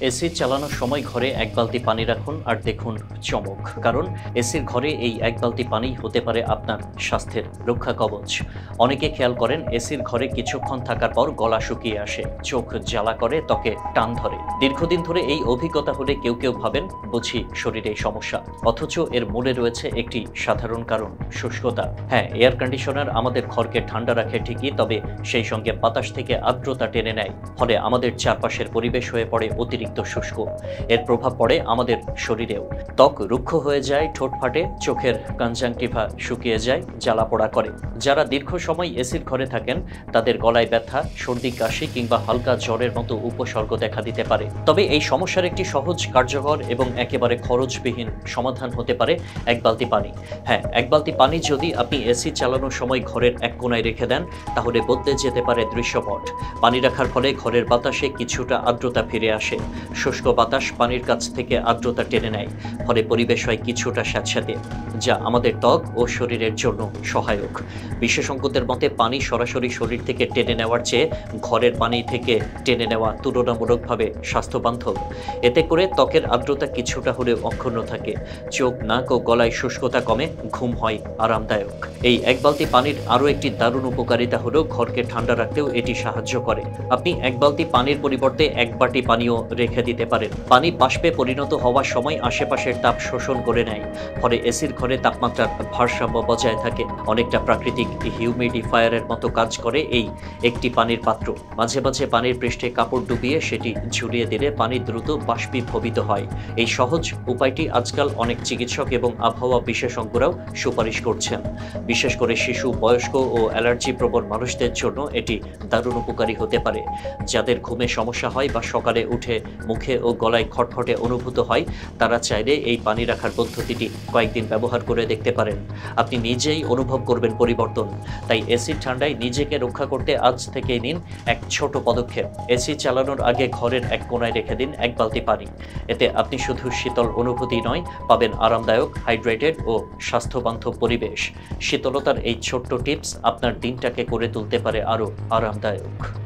AC চালানোর সময় ঘরে এক বালতি পানি রাখুন আর দেখুন চমক। কারণ এসির ঘরে এই এক বালতি পানিই হতে পারে আপনার স্বাস্থ্যের রক্ষা কবচ। অনেকে খেয়াল করেন এসির ঘরে কিছুক্ষণ থাকার পর গলা শুকিয়ে আসে, চোখ জ্বালা করে, ত্বকে টান ধরে। দীর্ঘদিন ধরে এই অভিজ্ঞতা হলে কেউ কেউ ভাবেন বুঝি শরীরে সমস্যা, অথচ এর মূলে রয়েছে একটি সাধারণ কারণ, শুষ্কতা। হ্যাঁ, এয়ার কন্ডিশনার আমাদের ঘরকে ঠান্ডা রাখে ঠিকই, তবে সেই সঙ্গে বাতাস থেকে আর্দ্রতা টেনে নেয়, ফলে আমাদের চারপাশের পরিবেশ হয়ে পড়ে অতিরিক্ত শুষ্ক। এর প্রভাব পড়ে আমাদের শরীরেও। ত্বক রুক্ষ হয়ে যায়, ঠোঁট ফাটে, চোখের কনজাংটিভা শুকিয়ে যায়, জ্বালা পোড়া করে। যারা দীর্ঘ সময় এসির ঘরে থাকেন তাদের গলায় ব্যথা, সর্দি, কাশি কিংবা হালকা জ্বরের মতো উপসর্গ দেখা দিতে পারে। তবে এই সমস্যার একটি সহজ, কার্যকর এবং একেবারে খরচবিহীন সমাধান হতে পারে এক বালতি পানি। হ্যাঁ, এক বালতি পানি যদি আপনি এসি চালানোর সময় ঘরের এক কোণায় রেখে দেন, তাহলে বদলে যেতে পারে দৃশ্যপট। পানি রাখার ফলে ঘরের বাতাসে কিছুটা আর্দ্রতা ফিরে আসে। শুষ্ক বাতাস পানির কাছ থেকে আর্দ্রতা টেনে নেয়, ফলে পরিবেশ হয় কিছুটা স্যাঁতস্যাঁতে, যা আমাদের ত্বক ও শরীরের জন্য সহায়ক। বিশেষজ্ঞদের মতে পানি সরাসরি শরীর থেকে টেনে নেওয়ার চেয়ে ঘরের পানি থেকে টেনে নেওয়া তুলনামূলকভাবে স্বাস্থ্যবান্ধব। এতে করে ত্বকের আর্দ্রতা কিছুটা হলেও অক্ষুণ্ণ থাকে, চোখ, নাক ও গলায় শুষ্কতা কমে, ঘুম হয় আরামদায়ক। এই এক বালতি পানির আরও একটি দারুণ উপকারিতা হলো ঘরকে ঠান্ডা রাখতেও এটি সাহায্য করে। আপনি এক বালতি পানির পরিবর্তে এক বাটি পানিও রেখে দিতে পারেন। পানি বাষ্পে পরিণত হওয়ার সময় আশেপাশের তাপ শোষণ করে নেয়, ফলে এসির ঘরে তাপমাত্রার ভারসাম্য বজায় থাকে। অনেকটা প্রাকৃতিক হিউমিডিফায়ারের মতো কাজ করে এই একটি পানির পাত্র। মাঝে মাঝে পানির পৃষ্ঠে কাপড় ডুবিয়ে সেটি ঝুলিয়ে দিলে পানি দ্রুত বাষ্পীভূত হয়। এই সহজ উপায়টি আজকাল অনেক চিকিৎসক এবং আবহাওয়া বিশেষজ্ঞরাও সুপারিশ করছেন। বিশেষ করে শিশু, বয়স্ক ও অ্যালার্জি প্রবণ মানুষদের জন্য এটি দারুণ উপকারী হতে পারে। যাদের ঘুমে সমস্যা হয় বা সকালে উঠে মুখে ও গলায় খটখটে অনুভূত হয়, তারা চাইলে এই পানি রাখার পদ্ধতিটি কয়েকদিন ব্যবহার করে দেখতে পারেন। আপনি নিজেই অনুভব করবেন পরিবর্তন। তাই এসির ঠান্ডায় নিজেকে রক্ষা করতে আজ থেকেই নিন এক ছোট পদক্ষেপ। এসি চালানোর আগে ঘরের এক কোণায় রেখে দিন এক বালতি পানি। এতে আপনি শুধু শীতল অনুভূতি নয়, পাবেন আরামদায়ক, হাইড্রেটেড ও স্বাস্থ্যবান্ধব পরিবেশ। শীতলতার এই ছোট্ট টিপস আপনার দিনটাকে করে তুলতে পারে আরও আরামদায়ক।